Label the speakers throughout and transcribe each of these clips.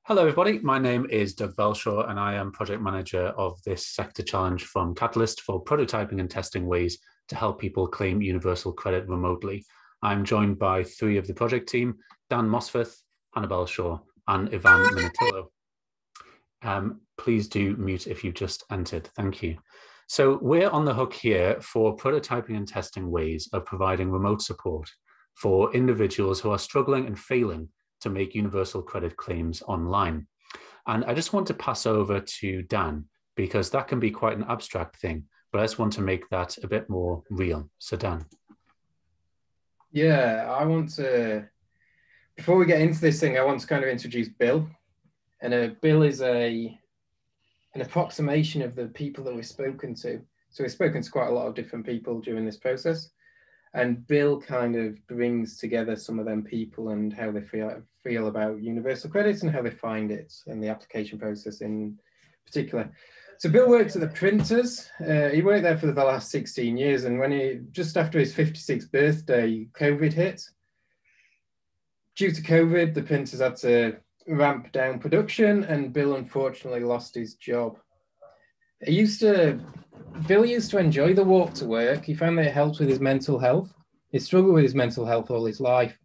Speaker 1: Hello, everybody. My name is Doug Belshaw, and I am project manager of this sector challenge from Catalyst for prototyping and testing ways to help people claim universal credit remotely. I'm joined by three of the project team, Dan Mosforth, Annabelle Shaw, and Ivan Minatillo. Please do mute if you've just entered. Thank you. So we're on the hook here for prototyping and testing ways of providing remote support for individuals who are struggling and failing to make universal credit claims online. And I just want to pass over to Dan, because that can be quite an abstract thing, but I just want to make that a bit more real. So Dan.
Speaker 2: Yeah, before we get into this thing, I want to kind of introduce Bill. And Bill is an approximation of the people that we've spoken to. So we've spoken to quite a lot of different people during this process. And Bill kind of brings together some of them people and how they feel about universal credits and how they find it and the application process in particular. So Bill works at the printers. He worked there for the last 16 years. And just after his 56th birthday, COVID hit. Due to COVID, the printers had to ramp down production, and Bill unfortunately lost his job. Bill used to enjoy the walk to work. He found that it helped with his mental health. He struggled with his mental health all his life.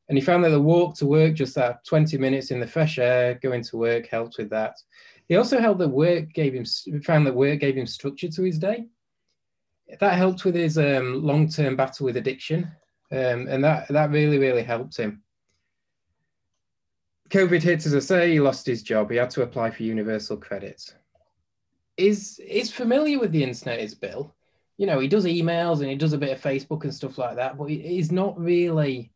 Speaker 2: And he found that the walk to work, just that 20 minutes in the fresh air, going to work, helped with that. He also found that work gave him structure to his day. That helped with his long-term battle with addiction. And that really, really helped him. COVID hit, as I say, he lost his job. He had to apply for universal credit. Is familiar with the internet, is Bill. You know, he does emails and he does a bit of Facebook and stuff like that, but he's not really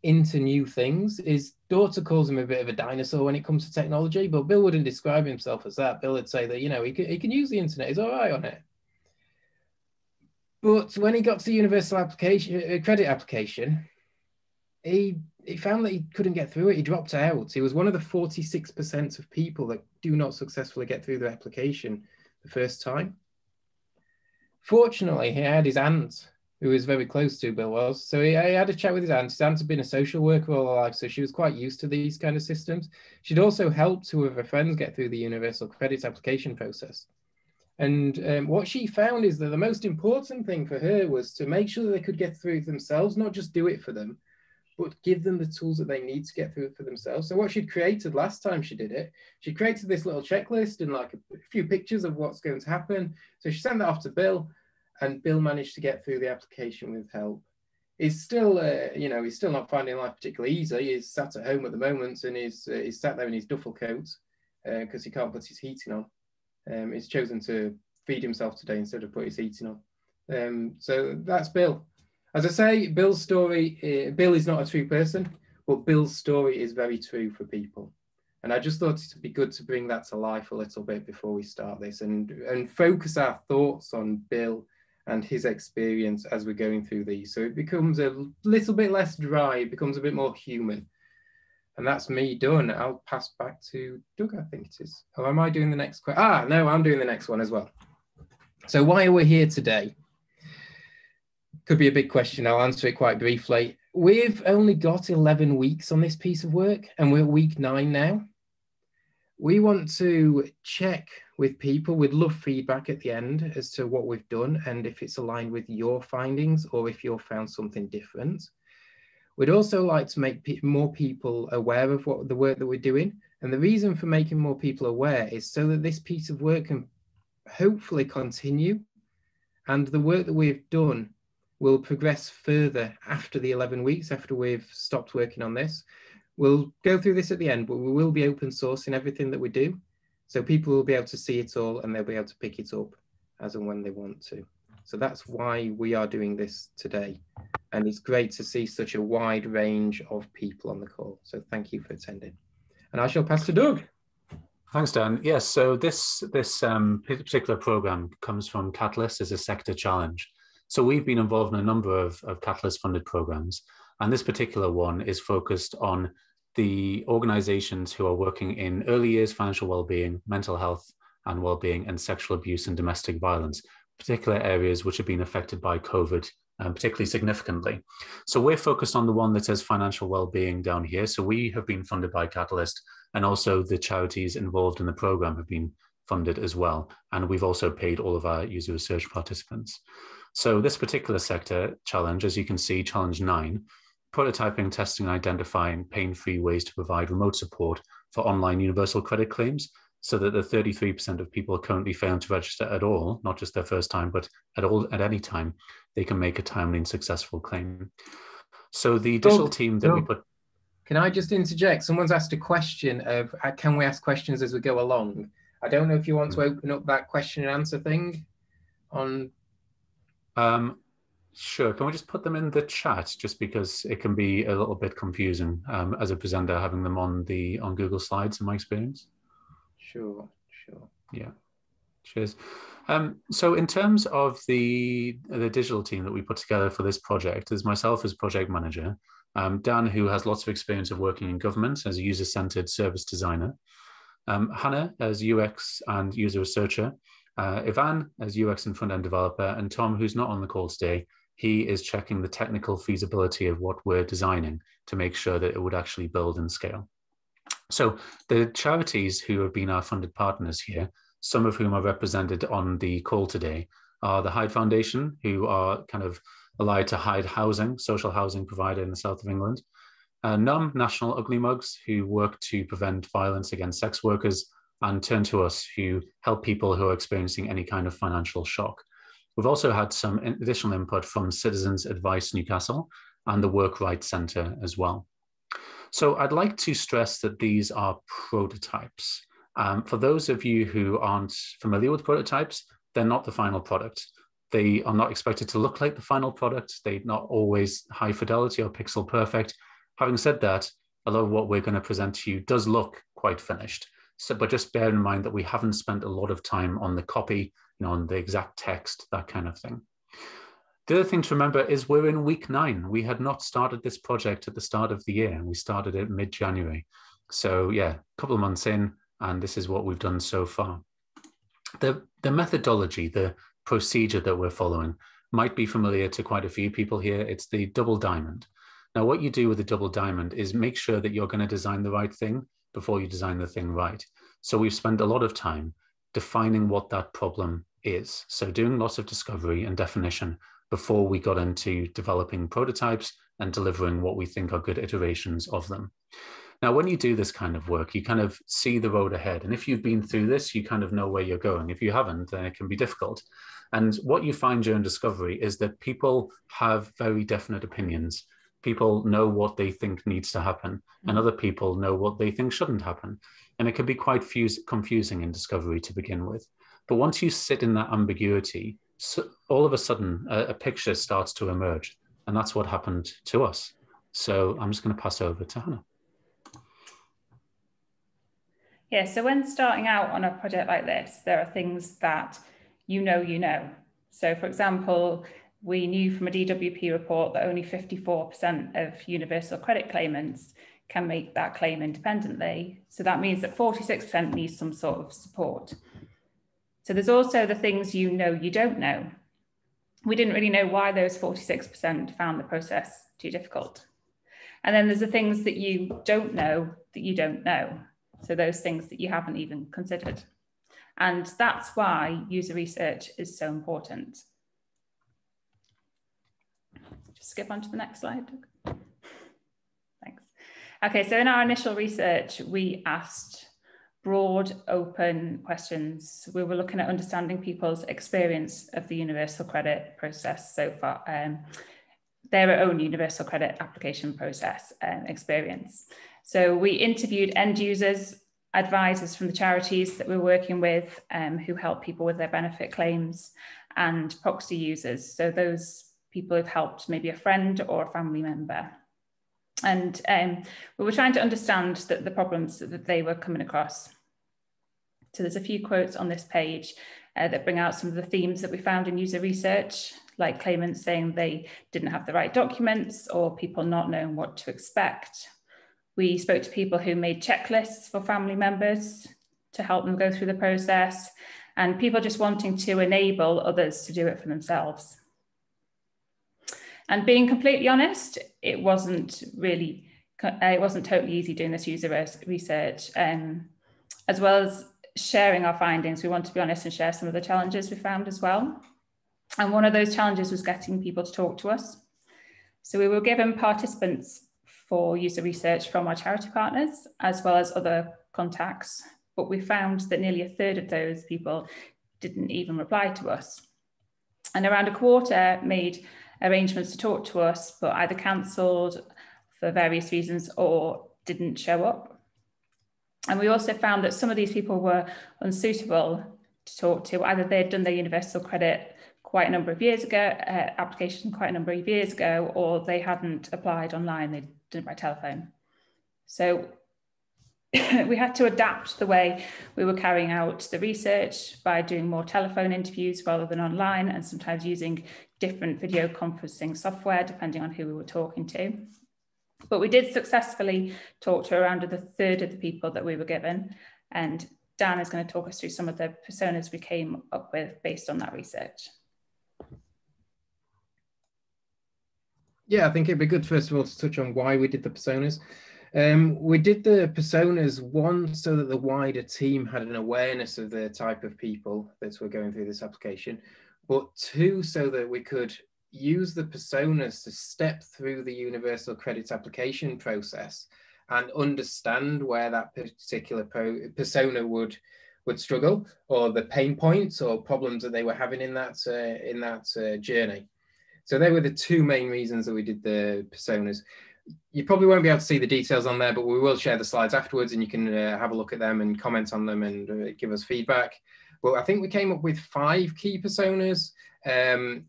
Speaker 2: into new things. His daughter calls him a bit of a dinosaur when it comes to technology, but Bill wouldn't describe himself as that. Bill would say that, you know, he can use the internet, he's all right on it. But when he got to the universal credit application, he found that he couldn't get through it. He dropped out. He was one of the 46% of people that do not successfully get through the application the first time. Fortunately, he had his aunt, who was very close to Bill was. So he had a chat with his aunt. His aunt had been a social worker all her life, so she was quite used to these kind of systems. She'd also helped two of her friends get through the universal credit application process. And what she found is that the most important thing for her was to make sure that they could get through it themselves, not just do it for them, but give them the tools that they need to get through it for themselves. So what she'd created last time she did it, she created this little checklist and like a few pictures of what's going to happen. So she sent that off to Bill, and Bill managed to get through the application with help. He's still, he's still not finding life particularly easy. He's sat at home at the moment, and he's sat there in his duffel coat because he can't put his heating on. He's chosen to feed himself today instead of put his heating on. So that's Bill. As I say, Bill's story, Bill is not a true person, but Bill's story is very true for people. And I just thought it would be good to bring that to life a little bit before we start this and focus our thoughts on Bill and his experience as we're going through these. So it becomes a little bit less dry, it becomes a bit more human. And that's me done. I'll pass back to Doug, I think it is. Or am I doing the next question? No, I'm doing the next one as well. So why are we here today? Could be a big question. I'll answer it quite briefly. We've only got 11 weeks on this piece of work, and we're at week 9 now. We want to check with people. We'd love feedback at the end as to what we've done and if it's aligned with your findings or if you've found something different. We'd also like to make more people aware of the work that we're doing. And the reason for making more people aware is so that this piece of work can hopefully continue, and the work that we've done will progress further after the 11 weeks, after we've stopped working on this. We'll go through this at the end, but we will be open sourcing everything that we do. So people will be able to see it all and they'll be able to pick it up as and when they want to. So that's why we are doing this today. And it's great to see such a wide range of people on the call. So thank you for attending. And I shall pass to Doug.
Speaker 1: Thanks, Dan. Yes, so this particular program comes from Catalyst as a sector challenge. So we've been involved in a number of Catalyst-funded programs, and this particular one is focused on the organizations who are working in early years financial well-being, mental health and well-being, and sexual abuse and domestic violence, particular areas which have been affected by COVID particularly significantly. So we're focused on the one that says financial well-being down here. So we have been funded by Catalyst, and also the charities involved in the program have been funded as well. And we've also paid all of our user research participants. So this particular sector challenge, as you can see, challenge 9, prototyping, testing, and identifying pain-free ways to provide remote support for online universal credit claims, so that the 33% of people currently failing to register at all, not just their first time, but at any time, they can make a timely and successful claim. So the digital team that we put...
Speaker 2: Can I just interject? Someone's asked a question of, can we ask questions as we go along? I don't know if you want to open up that question and answer thing on...
Speaker 1: Sure. Can we just put them in the chat, just because it can be a little bit confusing as a presenter having them on Google Slides, in my experience?
Speaker 2: Sure.
Speaker 1: Yeah. Cheers. So in terms of the digital team that we put together for this project, there's myself as project manager, Dan, who has lots of experience of working in government as a user-centered service designer, Hannah as UX and user researcher, Ivan as UX and front-end developer, and Tom, who's not on the call today, he is checking the technical feasibility of what we're designing to make sure that it would actually build and scale. So the charities who have been our funded partners here, some of whom are represented on the call today, are the Hyde Foundation, who are kind of allied to Hyde Housing, social housing provider in the south of England, NUM, National Ugly Mugs, who work to prevent violence against sex workers, and Turn to Us, who help people who are experiencing any kind of financial shock. We've also had some additional input from Citizens Advice Newcastle and the Work Right Centre as well. So I'd like to stress that these are prototypes. For those of you who aren't familiar with prototypes, they're not the final product. They are not expected to look like the final product. They're not always high fidelity or pixel perfect. Having said that, a lot of what we're going to present to you does look quite finished. So, but just bear in mind that we haven't spent a lot of time on the copy, on the exact text, that kind of thing. The other thing to remember is we're in week 9. We had not started this project at the start of the year. We started it mid-January. So yeah, a couple of months in, and this is what we've done so far. The methodology, the procedure that we're following might be familiar to quite a few people here. It's the double diamond. Now, what you do with the double diamond is make sure that you're going to design the right thing before you design the thing right. So we've spent a lot of time defining what that problem is. So doing lots of discovery and definition before we got into developing prototypes and delivering what we think are good iterations of them. Now, when you do this kind of work, you kind of see the road ahead. And if you've been through this, you kind of know where you're going. If you haven't, then it can be difficult. And what you find during discovery is that people have very definite opinions. People know what they think needs to happen, and other people know what they think shouldn't happen. And it can be quite confusing in discovery to begin with. But once you sit in that ambiguity, so all of a sudden, a picture starts to emerge. And that's what happened to us. So I'm just going to pass over to Hannah.
Speaker 3: Yeah, so when starting out on a project like this, there are things that you know. So for example, we knew from a DWP report that only 54% of universal credit claimants can make that claim independently. So that means that 46% need some sort of support. So there's also the things you don't know. We didn't really know why those 46% found the process too difficult. And then there's the things that you don't know that you don't know. So those things that you haven't even considered. And that's why user research is so important. Just skip on to the next slide. Thanks. Okay, so in our initial research, we asked broad, open questions. We were looking at understanding people's experience of the universal credit process so far, their own universal credit application process experience. So we interviewed end users, advisors from the charities that we're working with who help people with their benefit claims, and proxy users. So those people who've helped maybe a friend or a family member. And we were trying to understand the problems that they were coming across. So there's a few quotes on this page that bring out some of the themes that we found in user research, like claimants saying they didn't have the right documents or people not knowing what to expect. We spoke to people who made checklists for family members to help them go through the process, and people just wanting to enable others to do it for themselves. And being completely honest, it wasn't totally easy doing this user research. As well as sharing our findings, we want to be honest and share some of the challenges we found as well. And one of those challenges was getting people to talk to us. So we were given participants for user research from our charity partners, as well as other contacts, but we found that nearly a third of those people didn't even reply to us. And around a quarter made arrangements to talk to us, but either cancelled for various reasons or didn't show up. And we also found that some of these people were unsuitable to talk to. Either they'd done their universal credit quite a number of years ago, application quite a number of years ago, or they hadn't applied online, they'd done it by telephone. So we had to adapt the way we were carrying out the research by doing more telephone interviews rather than online, and sometimes using different video conferencing software, depending on who we were talking to. But we did successfully talk to around a third of the people that we were given. And Dan is going to talk us through some of the personas we came up with based on that research.
Speaker 2: Yeah, I think it'd be good, first of all, to touch on why we did the personas. We did the personas, one, so that the wider team had an awareness of the type of people that were going through this application, but two, so that we could use the personas to step through the universal credit application process and understand where that particular persona would struggle, or the pain points or problems that they were having in that journey. So they were the two main reasons that we did the personas. You probably won't be able to see the details on there, but we will share the slides afterwards, and you can have a look at them and comment on them and give us feedback. Well, I think we came up with 5 key personas,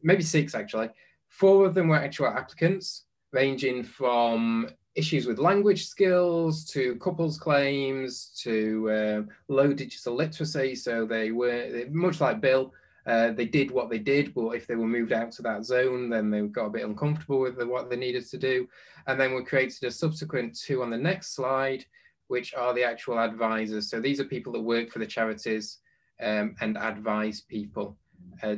Speaker 2: maybe 6 actually. 4 of them were actual applicants, ranging from issues with language skills to couples claims to low digital literacy. So they were much like Bill. They did what they did, but if they were moved out to that zone, then they got a bit uncomfortable with what they needed to do. And then we created a subsequent 2 on the next slide, which are the actual advisors. So these are people that work for the charities and advise people,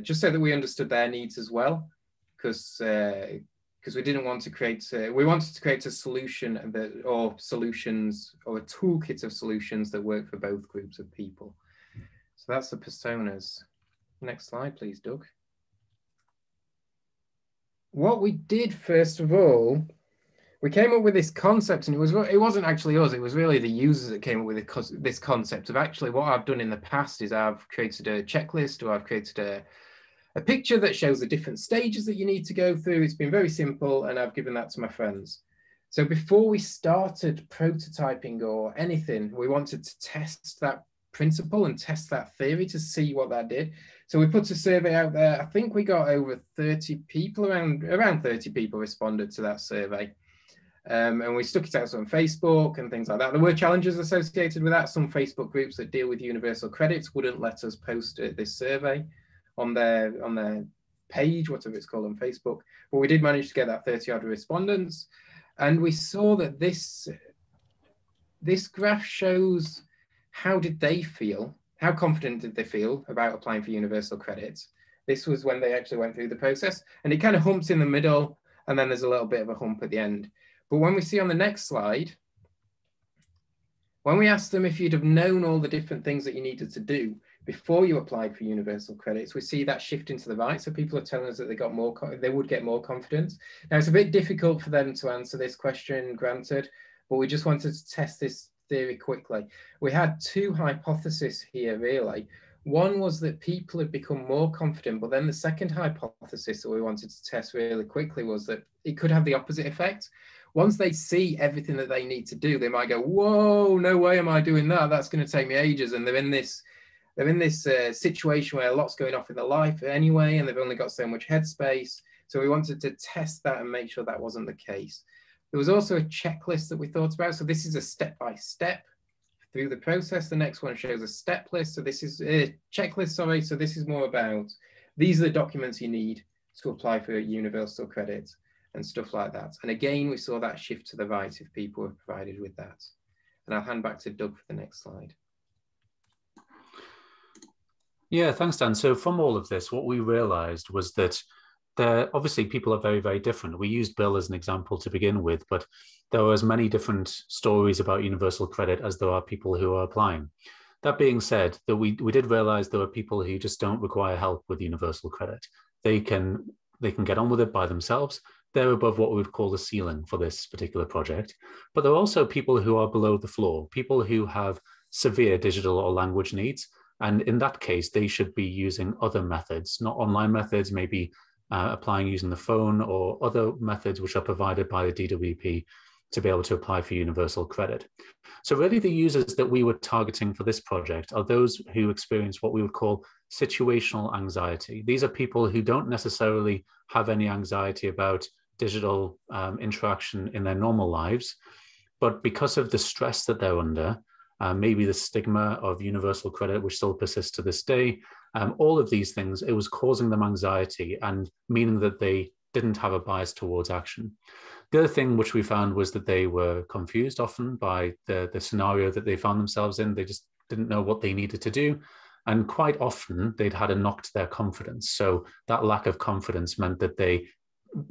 Speaker 2: just so that we understood their needs as well, because we didn't want to create, we wanted to create a solution or solutions, or a toolkit of solutions that work for both groups of people. So that's the personas. Next slide, please, Doug. What we did, first of all, we came up with this concept, and it wasn't actually us, it was really the users that came up with this concept of, actually what I've done in the past is I've created a checklist, or I've created a picture that shows the different stages that you need to go through. It's been very simple, and I've given that to my friends. So before we started prototyping or anything, we wanted to test that principle and test that theory to see what that did. So we put a survey out there. I think we got over 30 people, around 30 people responded to that survey. And we stuck it out on Facebook and things like that. There were challenges associated with that. Some Facebook groups that deal with universal credits wouldn't let us post this survey on their page, whatever it's called on Facebook. But we did manage to get that 30 odd respondents. And we saw that this graph shows how did they feel, how confident did they feel about applying for universal credits. This was when they actually went through the process, and it kind of humps in the middle, and then there's a little bit of a hump at the end. But when we see on the next slide, when we asked them if you'd have known all the different things that you needed to do before you applied for universal credits, we see that shifting to the right. So people are telling us that they would get more confidence. Now, it's a bit difficult for them to answer this question, granted, but we just wanted to test this theory quickly. We had 2 hypotheses here, really. One was that people had become more confident, but then the second hypothesis that we wanted to test really quickly was that it could have the opposite effect. Once they see everything that they need to do, they might go, whoa, no way am I doing that. That's going to take me ages. And they're in this situation where a lot's going off in their life anyway, and they've only got so much headspace. So we wanted to test that and make sure that wasn't the case. There was also a checklist that we thought about. So this is a step-by-step through the process. The next one shows a step list. So this is a checklist, sorry. So this is more about, these are the documents you need to apply for universal credit and stuff like that. And again, we saw that shift to the right if people were provided with that. And I'll hand back to Doug for the next slide.
Speaker 1: Yeah, thanks, Dan. So from all of this, what we realized was that obviously people are very, very different. We used Bill as an example to begin with, but there are as many different stories about universal credit as there are people who are applying. That being said, that we did realize there are people who just don't require help with universal credit. They can get on with it by themselves. They're above what we would call the ceiling for this particular project. But there are also people who are below the floor, people who have severe digital or language needs. And in that case, they should be using other methods, not online methods, maybe applying using the phone or other methods which are provided by the DWP to be able to apply for universal credit. So really the users that we were targeting for this project are those who experience what we would call situational anxiety. These are people who don't necessarily have any anxiety about digital interaction in their normal lives, but because of the stress that they're under, maybe the stigma of universal credit, which still persists to this day, all of these things, it was causing them anxiety and meaning that they didn't have a bias towards action. The other thing which we found was that they were confused often by the scenario that they found themselves in. They just didn't know what they needed to do. And quite often they'd had a knock to their confidence. So that lack of confidence meant that they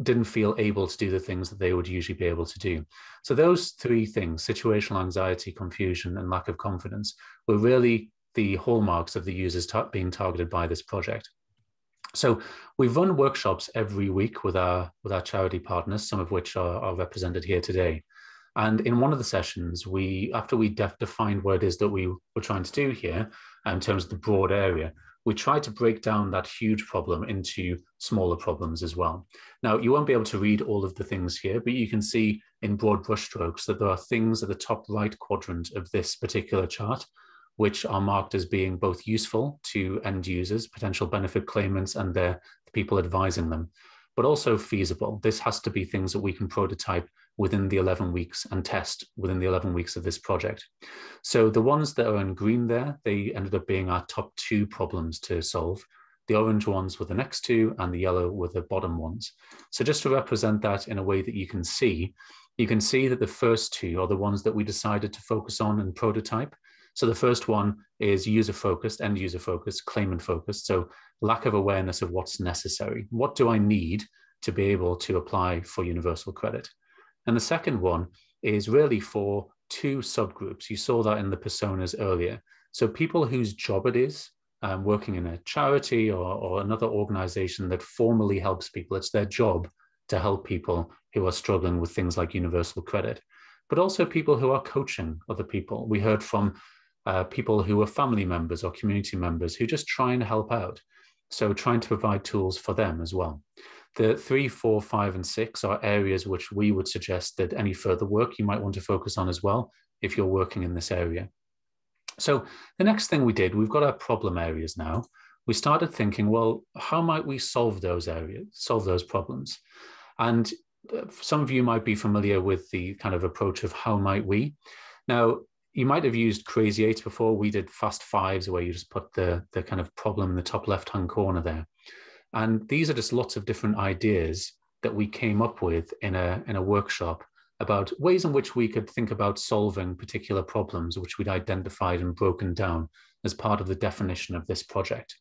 Speaker 1: didn't feel able to do the things that they would usually be able to do. So those three things, situational anxiety, confusion, and lack of confidence, were really the hallmarks of the users being targeted by this project. So we run workshops every week with our charity partners, some of which are represented here today. And in one of the sessions, after we defined what it is that we were trying to do here in terms of the broad area, we tried to break down that huge problem into smaller problems as well. Now, you won't be able to read all of the things here, but you can see in broad brushstrokes that there are things at the top right quadrant of this particular chart, which are marked as being both useful to end users, potential benefit claimants, and the people advising them, but also feasible. This has to be things that we can prototype within the 11 weeks and test within the 11 weeks of this project. So the ones that are in green there, they ended up being our top 2 problems to solve. The orange ones were the next 2, and the yellow were the bottom ones. So just to represent that in a way that you can see that the first 2 are the ones that we decided to focus on and prototype. So the first one is user-focused, end user-focused, claimant-focused. So lack of awareness of what's necessary. What do I need to be able to apply for universal credit? And the second one is really for 2 subgroups. You saw that in the personas earlier. So people whose job it is working in a charity or another organization that formally helps people. It's their job to help people who are struggling with things like universal credit, but also people who are coaching other people. We heard from people who are family members or community members who just try and help out. So trying to provide tools for them as well. The 3, 4, 5, and 6 are areas which we would suggest that any further work you might want to focus on as well if you're working in this area. So the next thing we did, we've got our problem areas now. We started thinking, well, how might we solve those areas, solve those problems? And some of you might be familiar with the kind of approach of how might we. Now, you might have used Crazy 8 before. We did Fast 5s where you just put the kind of problem in the top left-hand corner there. And these are just lots of different ideas that we came up with in a workshop about ways in which we could think about solving particular problems which we'd identified and broken down as part of the definition of this project.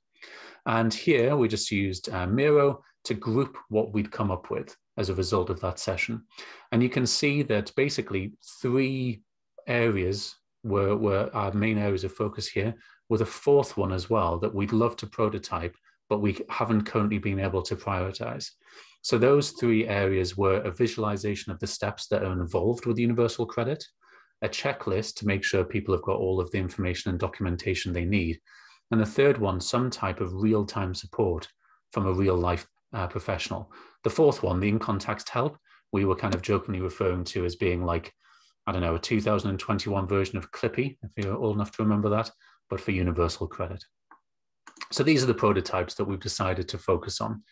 Speaker 1: And here we just used Miro to group what we'd come up with as a result of that session. And you can see that basically 3 areas were our main areas of focus here, with a 4th one as well that we'd love to prototype, but we haven't currently been able to prioritize. So those 3 areas were a visualization of the steps that are involved with universal credit, a checklist to make sure people have got all of the information and documentation they need, and the 3rd one, some type of real-time support from a real-life professional. The 4th one, the in-context help, we were kind of jokingly referring to as being like, I don't know, a 2021 version of Clippy, if you're old enough to remember that, but for universal credit. So these are the prototypes that we've decided to focus on.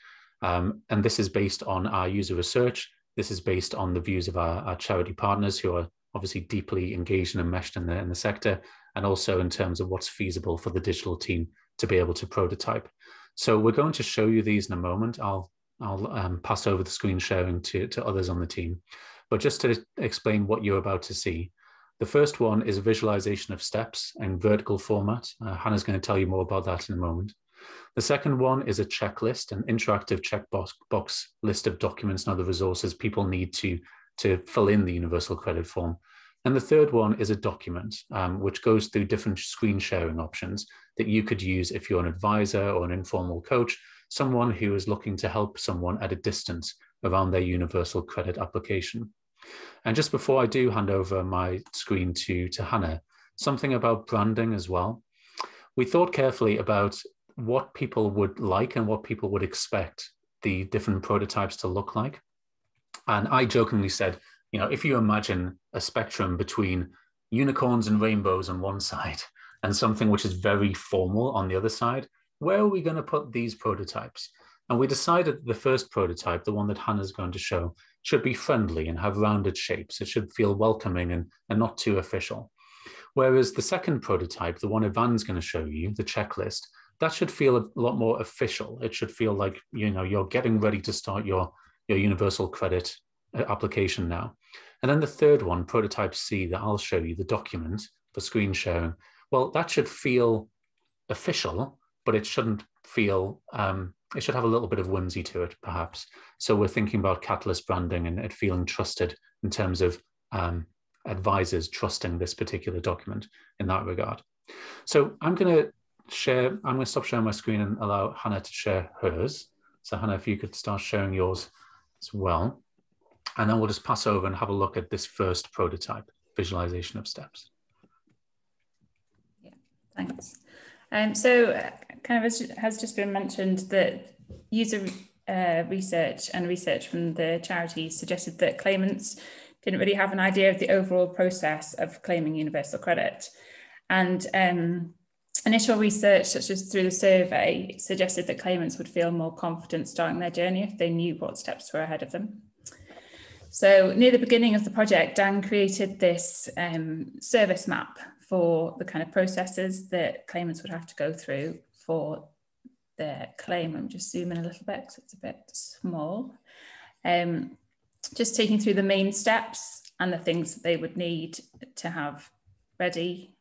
Speaker 1: And this is based on our user research. This is based on the views of our charity partners who are obviously deeply engaged and enmeshed in the sector, and also in terms of what's feasible for the digital team to be able to prototype. So we're going to show you these in a moment. I'll pass over the screen sharing to others on the team. But just to explain what you're about to see, the first one is a visualization of steps in vertical format. Hannah's going to tell you more about that in a moment. The second one is a checklist, an interactive checkbox list of documents and other resources people need to fill in the Universal Credit Form. And the third one is a document, which goes through different screen sharing options that you could use if you're an advisor or an informal coach, someone who is looking to help someone at a distance around their Universal Credit application. And just before I do hand over my screen to Hannah, something about branding as well. We thought carefully about what people would like and what people would expect the different prototypes to look like. And I jokingly said, you know, if you imagine a spectrum between unicorns and rainbows on one side and something which is very formal on the other side, where are we going to put these prototypes? And we decided the first prototype, the one that Hannah's going to show, should be friendly and have rounded shapes. It should feel welcoming and not too official. Whereas the second prototype, the one Ivan's going to show you, the checklist, that should feel a lot more official. It should feel like, you know, you're getting ready to start your Universal Credit application now. And then the third one, prototype C, that I'll show you, the document for screen sharing, well, that should feel official, but it shouldn't feel, it should have a little bit of whimsy to it, perhaps. So we're thinking about Catalyst branding and it feeling trusted in terms of advisors trusting this particular document in that regard. So I'm going to stop sharing my screen and allow Hannah to share hers. So Hannah, if you could start sharing yours as well. And then we'll just pass over and have a look at this first prototype, visualization of steps.
Speaker 3: Yeah, thanks. So kind of as has just been mentioned, that user research and research from the charities suggested that claimants didn't really have an idea of the overall process of claiming universal credit. And initial research, such as through the survey, suggested that claimants would feel more confident starting their journey if they knew what steps were ahead of them. So near the beginning of the project, Dan created this service map for the kind of processes that claimants would have to go through for their claim. I'm just zooming a little bit because it's a bit small. Just taking through the main steps and the things that they would need to have ready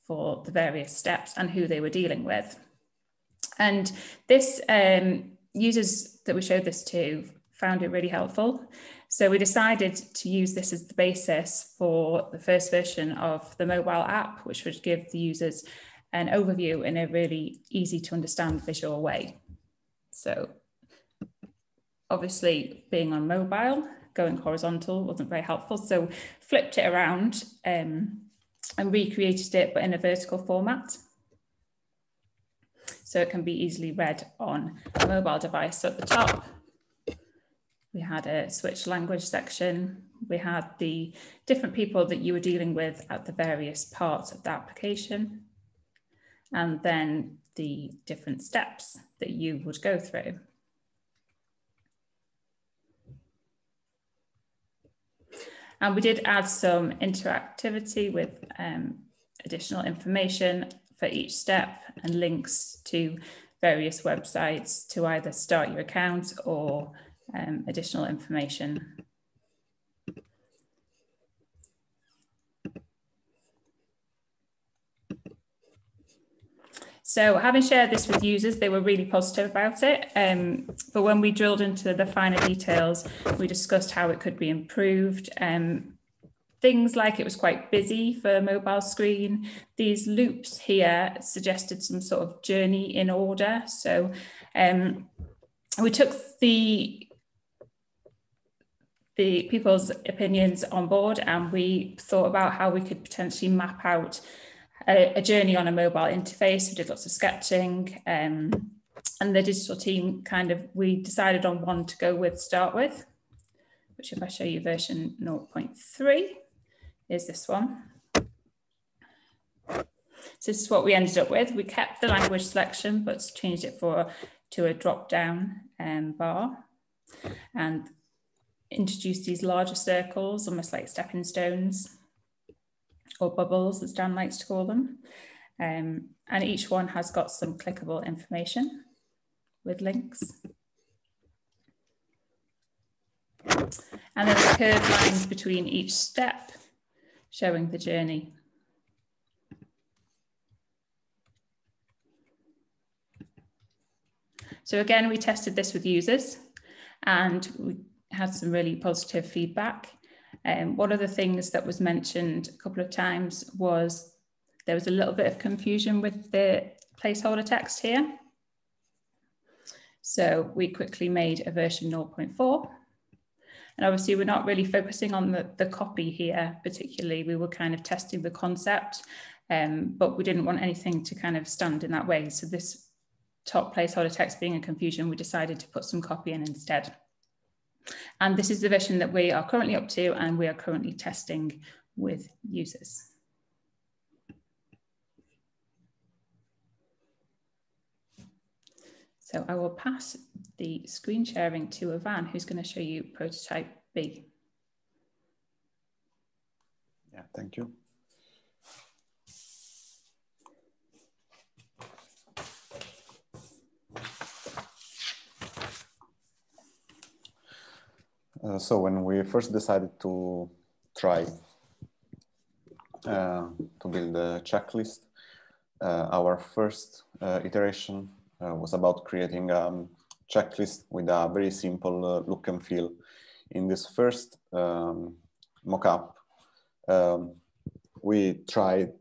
Speaker 3: for the various steps and who they were dealing with. And this users that we showed this to found it really helpful. So we decided to use this as the basis for the first version of the mobile app, which would give the users an overview in a really easy to understand visual way. So obviously being on mobile, going horizontal wasn't very helpful. So flipped it around and recreated it, but in a vertical format. So it can be easily read on a mobile device. So at the top, we had a switch language section. We had the different people that you were dealing with at the various parts of the application, and then the different steps that you would go through. And we did add some interactivity with additional information for each step and links to various websites to either start your account or additional information. So having shared this with users, they were really positive about it. But when we drilled into the finer details, we discussed how it could be improved. Things like it was quite busy for a mobile screen. These loops here suggested some sort of journey in order. So we took the people's opinions on board, and we thought about how we could potentially map out a journey on a mobile interface. We did lots of sketching, and the digital team we decided on one to go with, start with, which if I show you version 0.3 is this one. So this is what we ended up with. We kept the language selection, but changed it to a drop-down bar, and introduced these larger circles, almost like stepping stones, or bubbles, as Dan likes to call them. And each one has got some clickable information with links. And then the curved lines between each step, showing the journey. So again, we tested this with users and we had some really positive feedback. One of the things that was mentioned a couple of times was there was a little bit of confusion with the placeholder text here. So we quickly made a version 0.4. And obviously we're not really focusing on the copy here particularly. We were kind of testing the concept, but we didn't want anything to kind of stand in that way. So this top placeholder text being a confusion, we decided to put some copy in instead. And this is the version that we are currently up to and we are currently testing with users. So I will pass the screen sharing to Ivan, who's going to show you prototype B.
Speaker 4: Yeah, thank you. So when we first decided to try to build a checklist, our first iteration was about creating a checklist with a very simple look and feel. In this first mockup, we tried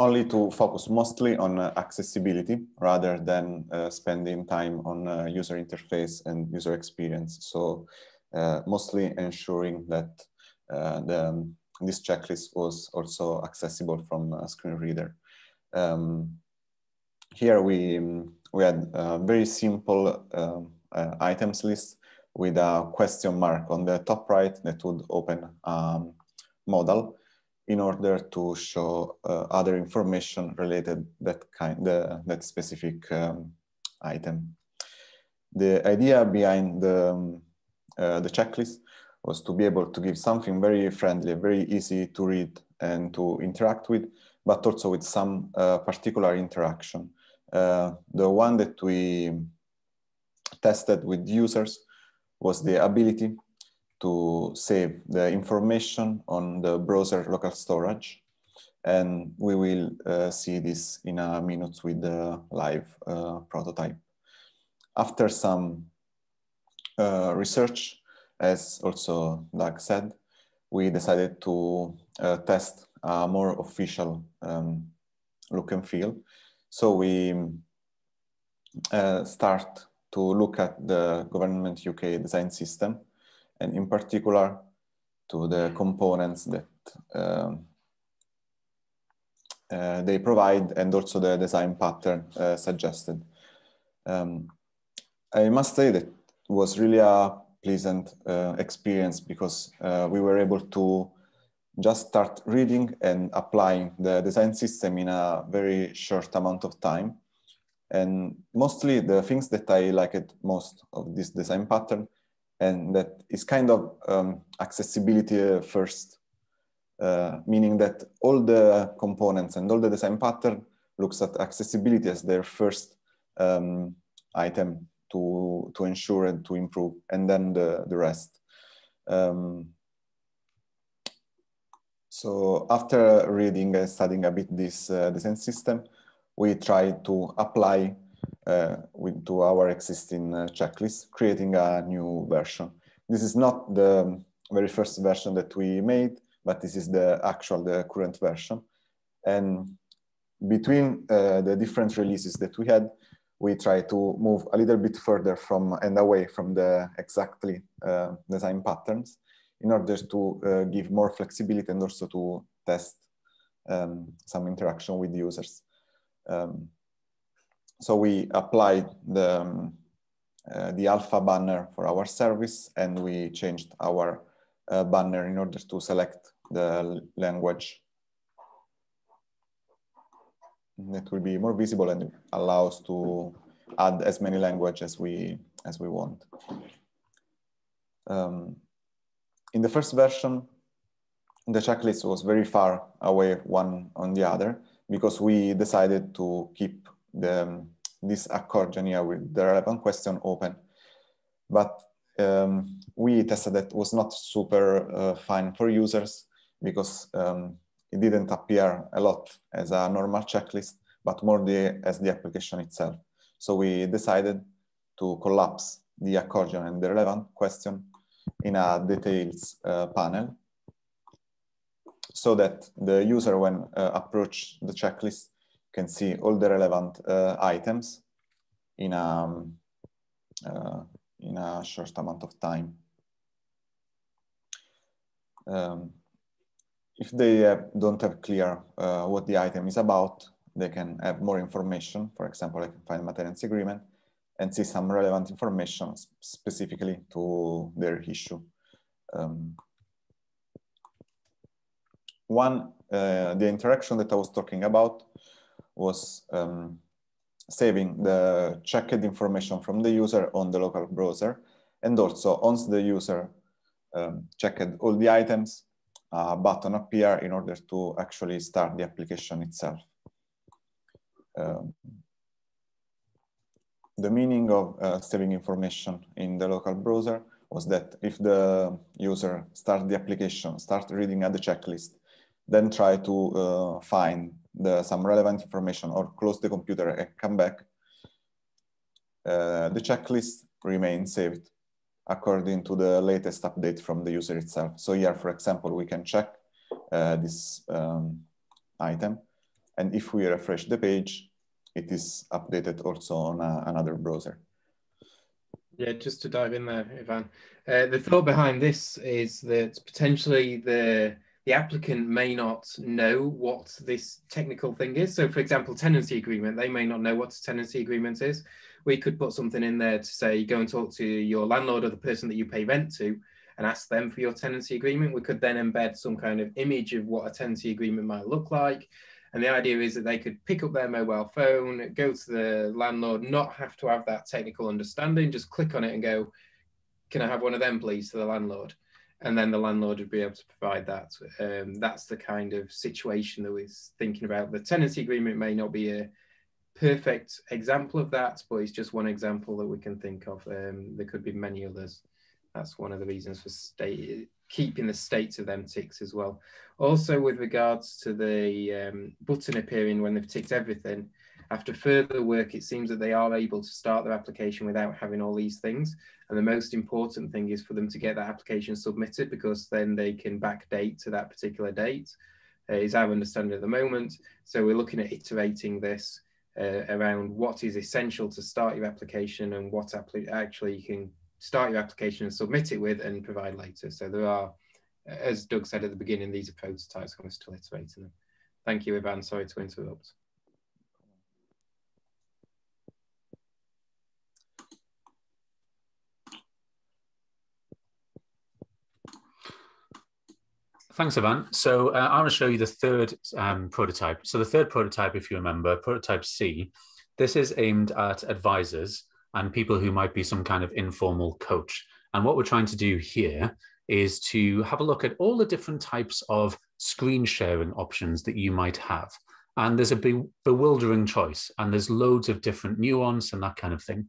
Speaker 4: only to focus mostly on accessibility rather than spending time on user interface and user experience. So mostly ensuring that this checklist was also accessible from a screen reader. Here we had a very simple items list with a question mark on the top right that would open modal in order to show other information related that specific item. The idea behind the checklist was to be able to give something very friendly, very easy to read and to interact with, but also with some particular interaction. The one that we tested with users was the ability to save the information on the browser local storage. And we will see this in a minute with the live prototype. After some research, as also Doug said, we decided to test a more official look and feel. So we start to look at the Government UK design system, and in particular to the components that they provide and also the design pattern suggested. I must say that it was really a pleasant experience because we were able to just start reading and applying the design system in a very short amount of time. And mostly the things that I liked most of this design pattern, and that is kind of accessibility first, meaning that all the components and all the design pattern looks at accessibility as their first item to ensure and to improve, and then the rest. So after reading and studying a bit this design system, we try to apply to our existing checklist, creating a new version. This is not the very first version that we made, but this is the current version. And between the different releases that we had, we try to move a little bit further from and away from the exactly design patterns in order to give more flexibility and also to test some interaction with users. So we applied the alpha banner for our service, and we changed our banner in order to select the language that will be more visible and allows to add as many languages as we want. In the first version, the checklist was very far away one on the other because we decided to keep this accordion here with the relevant question open. But we tested that it was not super fine for users because it didn't appear a lot as a normal checklist, but more as the application itself. So we decided to collapse the accordion and the relevant question in a details panel, so that the user, when approach the checklist, can see all the relevant items in a short amount of time. If they don't have clear what the item is about, they can have more information. For example, I can find my tenancy agreement and see some relevant information specifically to their issue. The interaction that I was talking about was saving the checked information from the user on the local browser. And also, once the user checked all the items, a button appears in order to actually start the application itself. The meaning of saving information in the local browser was that if the user starts the application, start reading at the checklist, then try to find some relevant information or close the computer and come back, the checklist remains saved according to the latest update from the user itself. So here, for example, we can check this item, and if we refresh the page, it is updated also on another browser.
Speaker 2: Yeah, just to dive in there, Ivan. The thought behind this is that potentially the applicant may not know what this technical thing is. So for example, tenancy agreement, they may not know what a tenancy agreement is. We could put something in there to say, go and talk to your landlord or the person that you pay rent to and ask them for your tenancy agreement. We could then embed some kind of image of what a tenancy agreement might look like. And the idea is that they could pick up their mobile phone, go to the landlord, not have to have that technical understanding, just click on it and go, can I have one of them, please, to the landlord? And then the landlord would be able to provide that. That's the kind of situation that we're thinking about. The tenancy agreement may not be a perfect example of that, but it's just one example that we can think of. There could be many others. That's one of the reasons for keeping the states of them ticks as well. Also, with regards to the button appearing when they've ticked everything, after further work, it seems that they are able to start their application without having all these things. And the most important thing is for them to get that application submitted, because then they can backdate to that particular date, is our understanding at the moment. So we're looking at iterating this around what is essential to start your application and what actually you can start your application and submit it with and provide later. So there are, as Doug said at the beginning, these are prototypes and we're still iterating them. Thank you, Ivan. Sorry to interrupt.
Speaker 1: Thanks, Ivan. So I want to show you the third prototype. So the third prototype, if you remember, prototype C, this is aimed at advisors and people who might be some kind of informal coach. And what we're trying to do here is to have a look at all the different types of screen sharing options that you might have. And there's a bewildering choice, and there's loads of different nuance and that kind of thing.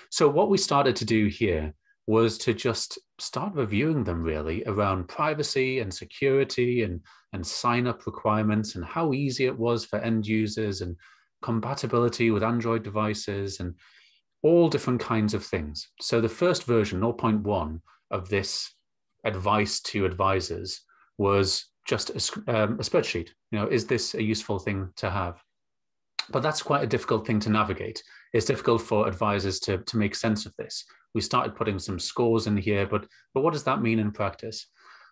Speaker 1: So what we started to do here was to just start reviewing them really around privacy and security and sign-up requirements and how easy it was for end users and compatibility with Android devices and all different kinds of things. So the first version, 0.1 of this advice to advisors was just a spreadsheet. You know, is this a useful thing to have? But that's quite a difficult thing to navigate. It's difficult for advisors to make sense of this. We started putting some scores in here, but what does that mean in practice?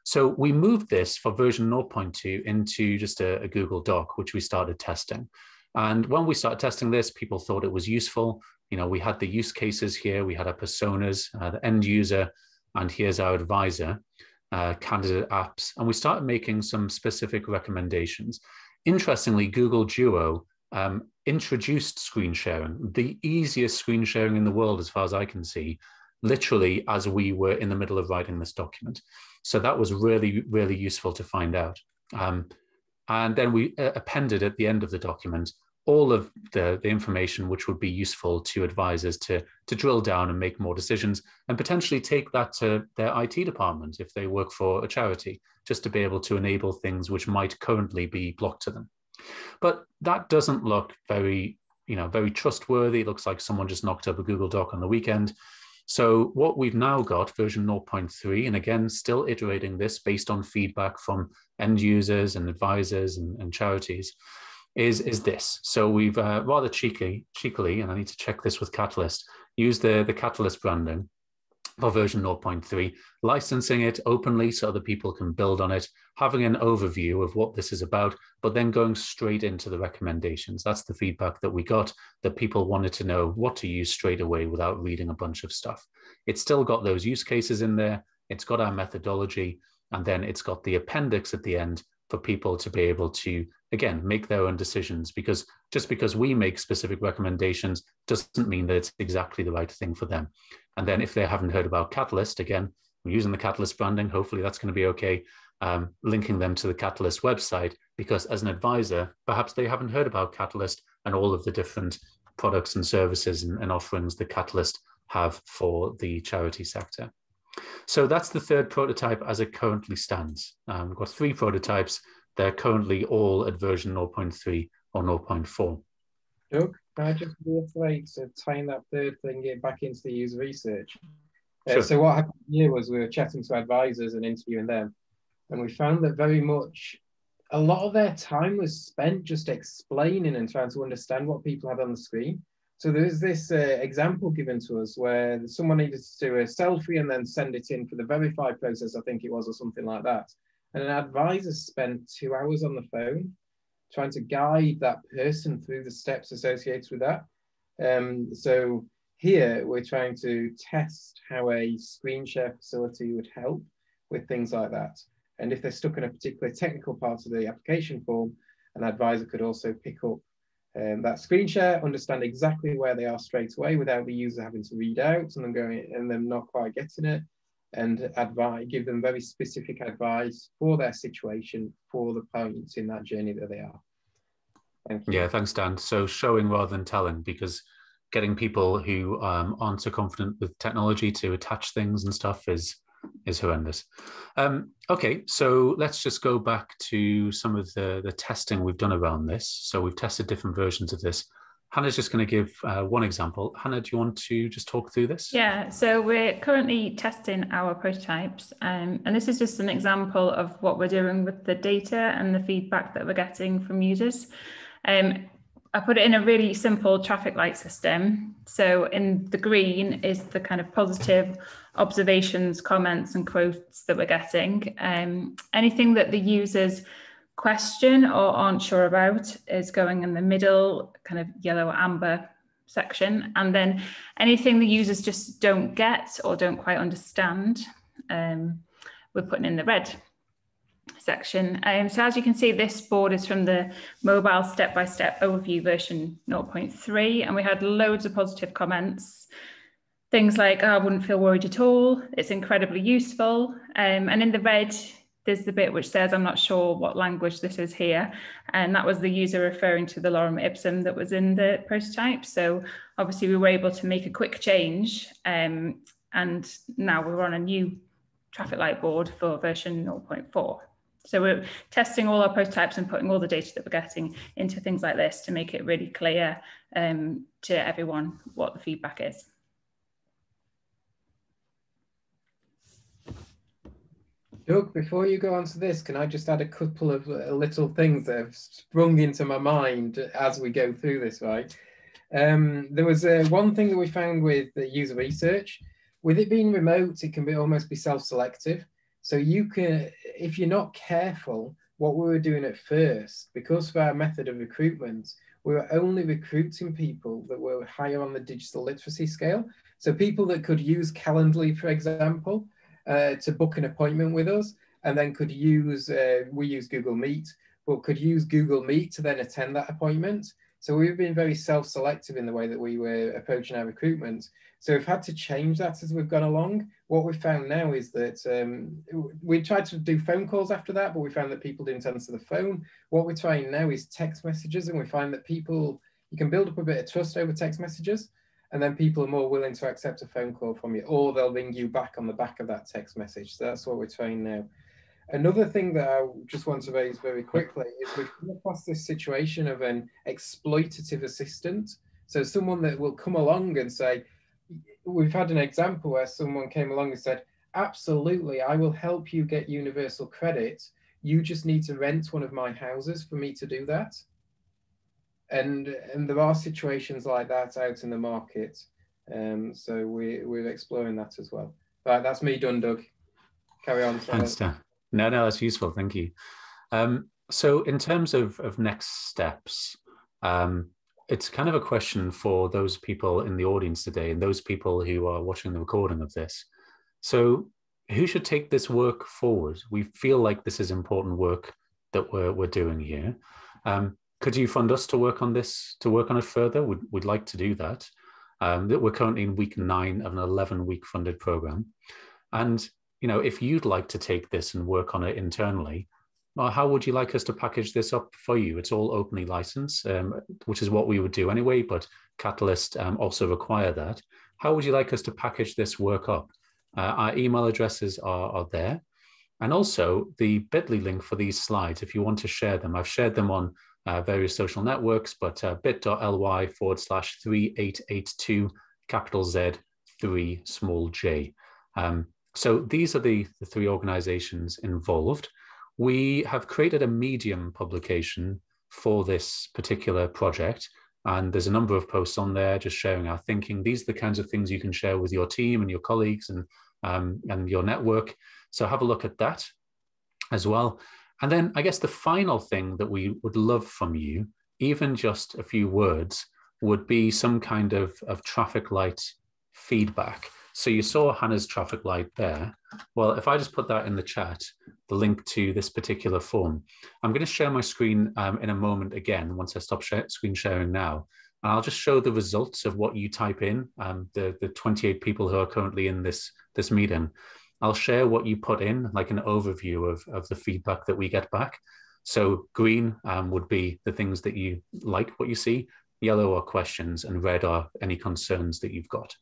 Speaker 1: So we moved this for version 0.2 into just a Google Doc, which we started testing. And when we started testing this, people thought it was useful. You know, we had the use cases here, we had our personas, the end user, and here's our advisor, candidate apps. And we started making some specific recommendations. Interestingly, Google Duo introduced screen sharing, the easiest screen sharing in the world, as far as I can see, literally as we were in the middle of writing this document. So that was really, really useful to find out. And then we appended at the end of the document all of the information which would be useful to advisors to drill down and make more decisions and potentially take that to their IT department if they work for a charity, just to be able to enable things which might currently be blocked to them. But that doesn't look very, very trustworthy. It looks like someone just knocked up a Google Doc on the weekend. So what we've now got, version 0.3, and again, still iterating this based on feedback from end users and advisors and charities, is this. So we've rather cheekily, and I need to check this with Catalyst, used the Catalyst branding for version 0.3, licensing it openly so other people can build on it, having an overview of what this is about, but then going straight into the recommendations. That's the feedback that we got, that people wanted to know what to use straight away without reading a bunch of stuff. It's still got those use cases in there, it's got our methodology, and then it's got the appendix at the end for people to be able to, again, make their own decisions, because just because we make specific recommendations doesn't mean that it's exactly the right thing for them. And then if they haven't heard about Catalyst, again, we're using the Catalyst branding, hopefully that's going to be okay, linking them to the Catalyst website, because as an advisor, perhaps they haven't heard about Catalyst and all of the different products and services and offerings that Catalyst have for the charity sector. So that's the third prototype as it currently stands. We've got 3 prototypes. They're currently all at version 0.3 or 0.4.
Speaker 2: Doug, can I just reiterate, tying that third thing back into the user research?
Speaker 1: Sure.
Speaker 2: So what happened here was we were chatting to advisors and interviewing them, and we found that very much a lot of their time was spent just explaining and trying to understand what people had on the screen. So there was this example given to us where someone needed to do a selfie and then send it in for the verify process, I think it was, or something like that. And an advisor spent 2 hours on the phone trying to guide that person through the steps associated with that. So here we're trying to test how a screen share facility would help with things like that. And if they're stuck in a particular technical part of the application form, an advisor could also pick up that screen share, understand exactly where they are straight away without the user having to read out and them not quite getting it, and give them very specific advice for their situation, for the points in that journey that they are. Thank you.
Speaker 1: Yeah, thanks, Dan. So showing rather than telling, because getting people who aren't so confident with technology to attach things and stuff is horrendous. Okay, so let's just go back to some of the testing we've done around this. So we've tested different versions of this. Hannah's just going to give one example. Hannah, do you want to just talk through this?
Speaker 3: Yeah, so we're currently testing our prototypes, and this is just an example of what we're doing with the data and the feedback that we're getting from users. I put it in a really simple traffic light system. So in the green is the kind of positive observations, comments, and quotes that we're getting. Anything that the users question or aren't sure about is going in the middle, kind of yellow amber section. And then anything the users just don't get or don't quite understand, we're putting in the red section. So as you can see, this board is from the mobile step-by-step overview version 0.3, and we had loads of positive comments. Things like, oh, I wouldn't feel worried at all. It's incredibly useful. And in the red, there's the bit which says, I'm not sure what language this is here. And that was the user referring to the lorem ipsum that was in the prototype. So obviously we were able to make a quick change. And now we're on a new traffic light board for version 0.4. So we're testing all our prototypes and putting all the data that we're getting into things like this to make it really clear to everyone what the feedback is.
Speaker 2: Doug, before you go on to this, can I just add a couple of little things that have sprung into my mind as we go through this, right? There was one thing that we found with the user research. With it being remote, it can almost be self-selective. So you can, if you're not careful, what we were doing at first, because of our method of recruitment, we were only recruiting people that were higher on the digital literacy scale. So people that could use Calendly, for example, to book an appointment with us, and then could use, we use Google Meet, but could use Google Meet to then attend that appointment. So we've been very self-selective in the way that we were approaching our recruitment. So we've had to change that as we've gone along. What we've found now is that we tried to do phone calls after that, but we found that people didn't answer the phone. What we're trying now is text messages, and we find that people, you can build up a bit of trust over text messages, and then people are more willing to accept a phone call from you, or they'll ring you back on the back of that text message. So that's what we're trying now. Another thing that I just want to raise very quickly is we've come across this situation of an exploitative assistant. So someone that will come along and say, we've had an example where someone came along and said, absolutely, I will help you get universal credit. You just need to rent one of my houses for me to do that. And there are situations like that out in the market. So we're exploring that as well. Right, that's me done, Doug. Carry on.
Speaker 1: Thanks, Dan. No, that's useful. Thank you. So in terms of next steps, it's kind of a question for those people in the audience today and those people who are watching the recording of this. So who should take this work forward? We feel like this is important work that we're doing here. Could you fund us to work on this, to work on it further? We'd like to do that. We're currently in week 9 of an 11-week funded program. And if you'd like to take this and work on it internally, well, how would you like us to package this up for you? It's all openly licensed, which is what we would do anyway, but Catalyst also require that. How would you like us to package this work up? Our email addresses are there. And also the bit.ly link for these slides, if you want to share them. I've shared them on various social networks, but bit.ly/3882 capital Z 3 small j. So these are the 3 organizations involved. We have created a Medium publication for this particular project, and there's a number of posts on there just sharing our thinking. These are the kinds of things you can share with your team and your colleagues and your network. So have a look at that as well. And then I guess the final thing that we would love from you, even just a few words, would be some kind of traffic light feedback. So you saw Hannah's traffic light there. Well, if I just put that in the chat, the link to this particular form, I'm going to share my screen in a moment again, once I stop screen sharing now. And I'll just show the results of what you type in, the 28 people who are currently in this meeting. I'll share what you put in, like an overview of the feedback that we get back. So green would be the things that you like, what you see, yellow are questions, and red are any concerns that you've got.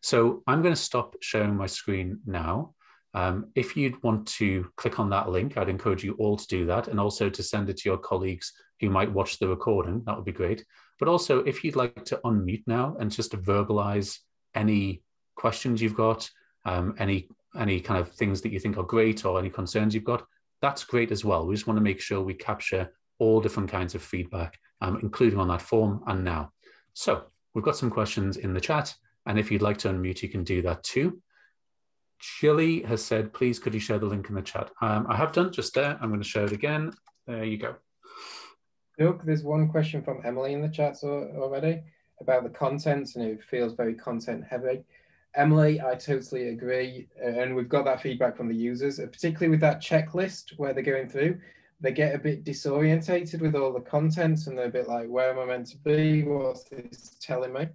Speaker 1: So I'm going to stop sharing my screen now. If you'd want to click on that link, I'd encourage you all to do that, and also to send it to your colleagues who might watch the recording. That would be great. But also, if you'd like to unmute now and just to verbalize any questions you've got, any kind of things that you think are great or any concerns you've got, that's great as well. We just want to make sure we capture all different kinds of feedback, including on that form and now. So we've got some questions in the chat, and if you'd like to unmute, you can do that too. Chili has said, please, could you share the link in the chat? I have done just there. I'm going to share it again. There you go.
Speaker 2: Look, there's one question from Emily in the chat already about the content, and it feels very content heavy. Emily, I totally agree. And we've got that feedback from the users, particularly with that checklist where they're going through. They get a bit disorientated with all the content, and they're a bit like, where am I meant to be? What's this telling me?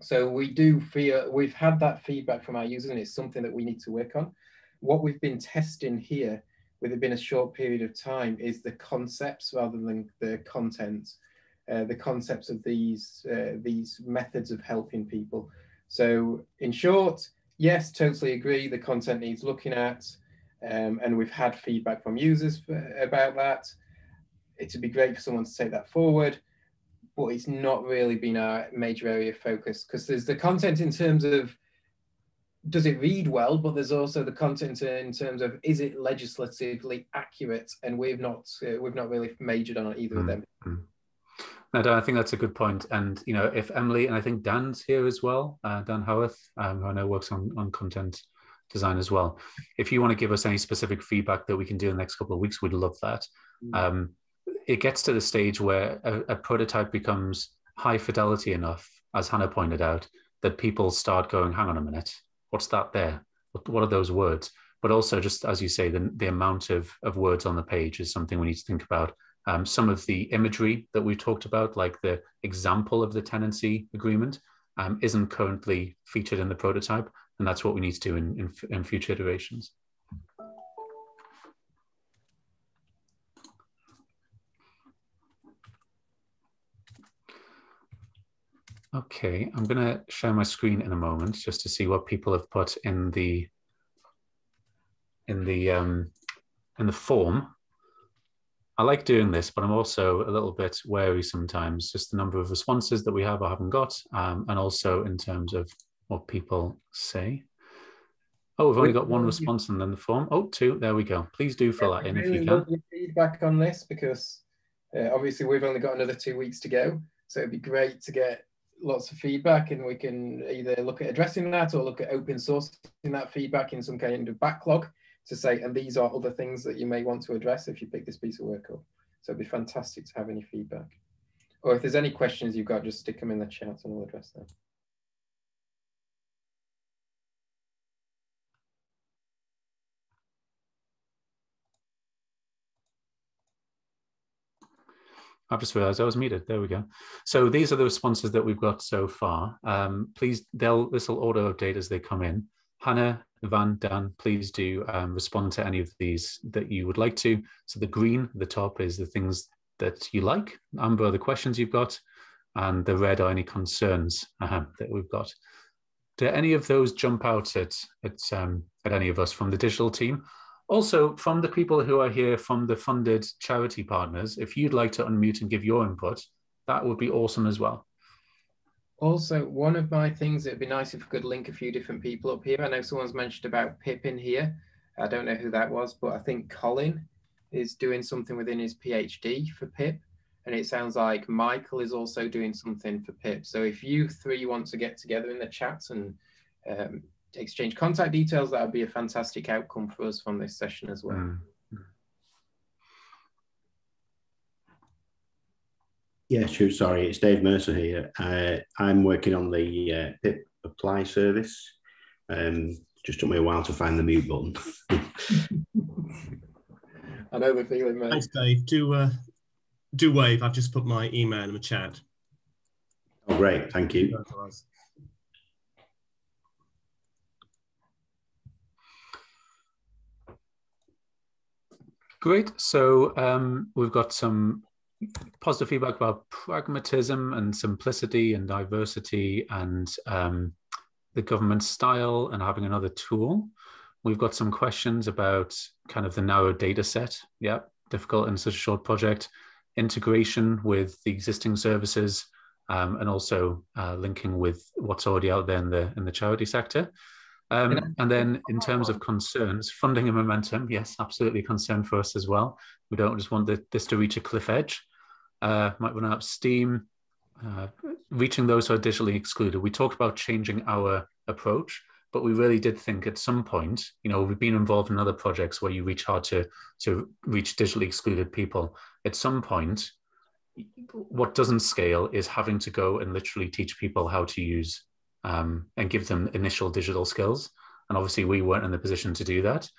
Speaker 2: So we do feel we've had that feedback from our users, and it's something that we need to work on. What we've been testing here, with it being a short period of time, is the concepts rather than the content, the concepts of these methods of helping people. So in short, yes, totally agree. The content needs looking at, and we've had feedback from users about that. It would be great for someone to take that forward, but it's not really been our major area of focus, because there's the content in terms of, does it read well, but there's also the content in terms of, is it legislatively accurate? And we've not really majored on either of them.
Speaker 1: No, Dan, I think that's a good point. And, if Emily, and I think Dan's here as well, Dan Howarth, who I know works on content design as well. If you want to give us any specific feedback that we can do in the next couple of weeks, we'd love that. It gets to the stage where a prototype becomes high fidelity enough, as Hannah pointed out, that people start going, hang on a minute, what's that there? What are those words? But also, just as you say, the amount of words on the page is something we need to think about. Some of the imagery that we talked about, like the example of the tenancy agreement, isn't currently featured in the prototype, and that's what we need to do in future iterations. Okay, I'm going to share my screen in a moment just to see what people have put in the the form, I like doing this, but I'm also a little bit wary sometimes, just the number of responses that we have or haven't got, and also in terms of what people say. Oh, we've only got one response and then the form. Oh, two, there we go. Please do fill that in if you can.
Speaker 2: Love your feedback on this, because obviously we've only got another 2 weeks to go. So it'd be great to get lots of feedback, and we can either look at addressing that or look at open sourcing that feedback in some kind of backlog to say, and these are other things that you may want to address if you pick this piece of work up. So it'd be fantastic to have any feedback. Or if there's any questions you've got, just stick them in the chat and we'll address them.
Speaker 1: I've just realized I was muted. There we go. So these are the responses that we've got so far. Please, this will auto update as they come in. Hannah, Van, Dan, please do respond to any of these that you would like to. So the green at the top is the things that you like. Amber are the questions you've got. And the red are any concerns that we've got. Do any of those jump out at any of us from the digital team? Also, from the people who are here from the funded charity partners, if you'd like to unmute and give your input, that would be awesome as well.
Speaker 2: Also, one of my things, it'd be nice if we could link a few different people up here. I know someone's mentioned about Pip in here. I don't know who that was, but I think Colin is doing something within his PhD for Pip. And it sounds like Michael is also doing something for Pip. So if you three want to get together in the chat and exchange contact details, that would be a fantastic outcome for us from this session as well.
Speaker 5: Yeah, sure. Sorry, it's Dave Mercer here. I'm working on the Pip Apply service. Just took me a while to find the mute button.
Speaker 2: I know the feeling, mate.
Speaker 6: Thanks, Dave. Do wave. I've just put my email in the chat.
Speaker 5: Oh, great. Thank you.
Speaker 1: Great. So we've got some positive feedback about pragmatism and simplicity and diversity and the government style and having another tool. We've got some questions about kind of the narrow data set. Yeah, difficult in such a short project. Integration with the existing services and also linking with what's already out there in the charity sector. And then in terms of concerns, funding and momentum, yes, absolutely concern for us as well. We don't just want this to reach a cliff edge. Might run out of steam, reaching those who are digitally excluded. We talked about changing our approach, but we really did think at some point, you know, we've been involved in other projects where you reach hard to reach digitally excluded people. At some point, what doesn't scale is having to go and literally teach people how to use and give them initial digital skills. And obviously we weren't in the position to do that.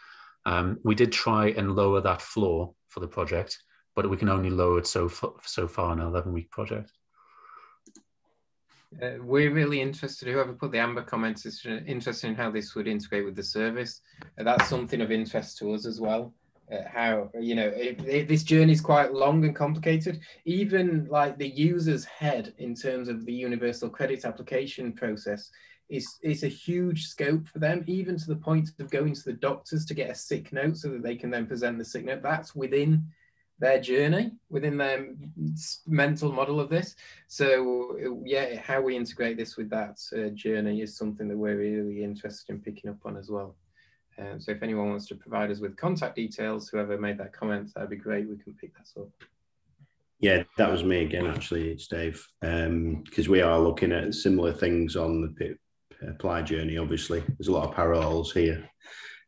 Speaker 1: We did try and lower that floor for the project, but we can only lower it so far in an 11-week project.
Speaker 2: We're really interested, whoever put the Amber comments is interested in how this would integrate with the service. That's something of interest to us as well. How, you know, if this journey is quite long and complicated, even like the user's head in terms of the universal credit application process is a huge scope for them, even to the point of going to the doctors to get a sick note so that they can then present the sick note. That's within their journey, within their mental model of this. So yeah, how we integrate this with that journey is something that we're really interested in picking up on as well. So if anyone wants to provide us with contact details, whoever made that comment, that'd be great. We can pick that up.
Speaker 5: Yeah, that was me again, actually. It's Dave. Because we are looking at similar things on the Pip Apply journey, obviously. There's a lot of parallels here.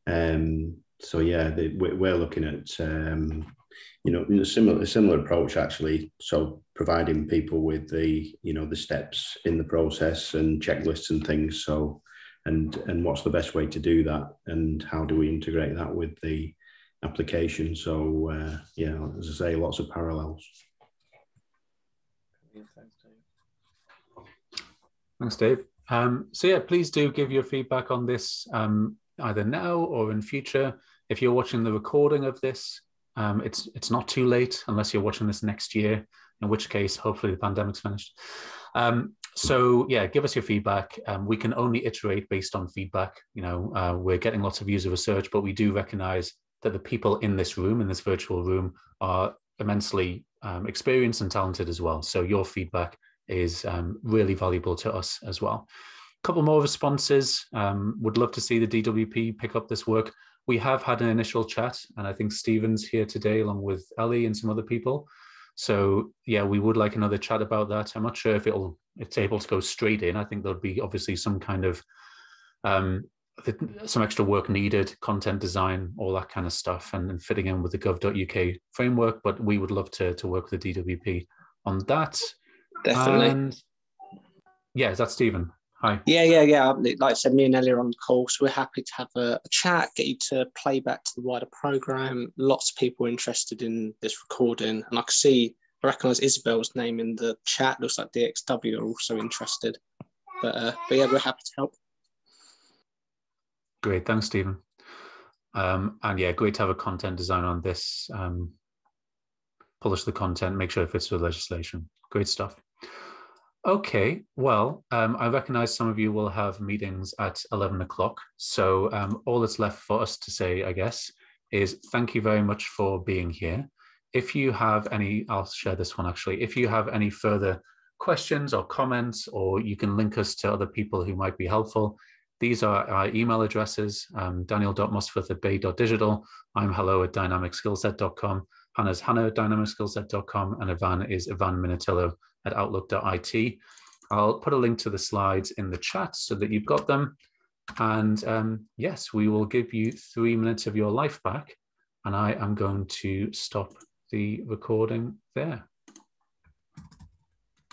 Speaker 5: So yeah, we're looking at, you know, a similar approach, actually. So providing people with the, you know, the steps in the process and checklists and things. So, and what's the best way to do that, and how do we integrate that with the application? So yeah, as I say, lots of parallels.
Speaker 1: Thanks, Dave. So yeah, please do give your feedback on this either now or in future. If you're watching the recording of this, it's not too late unless you're watching this next year, in which case hopefully the pandemic's finished. So yeah, give us your feedback. We can only iterate based on feedback. You know, we're getting lots of user research, but we do recognize that the people in this room, in this virtual room, are immensely experienced and talented as well. So your feedback is really valuable to us as well. A couple more responses. Would love to see the DWP pick up this work. We have had an initial chat, and I think Stephen's here today along with Ellie and some other people. So yeah, we would like another chat about that. I'm not sure if it's able to go straight in. I think there'll be obviously some kind of some extra work needed, content design, all that kind of stuff, and fitting in with the gov.uk framework. But we would love to work with the DWP on that.
Speaker 7: Definitely.
Speaker 1: And yeah, is that Stephen? Hi.
Speaker 7: Yeah. Like I said, me and Ellie are on the call, so we're happy to have a chat, get you to play back to the wider programme. Lots of people interested in this recording. And I recognise Isabel's name in the chat. Looks like DXW are also interested. But yeah, we're happy to help.
Speaker 1: Great, thanks, Stephen. And yeah, great to have a content designer on this. Polish the content, make sure it fits with legislation. Great stuff. Okay, well, I recognize some of you will have meetings at 11 o'clock. So all that's left for us to say, I guess, is thank you very much for being here. If you have any, I'll share this one actually. If you have any further questions or comments, or you can link us to other people who might be helpful, these are our email addresses, daniel.mosforth@bay.digital. I'm hello@dynamicskillset.com. Hannah's hannah@dynamicskillset.com. And Ivan is ivanminatillo@outlook.it. I'll put a link to the slides in the chat so that you've got them. And yes, we will give you 3 minutes of your life back. And I am going to stop the recording there.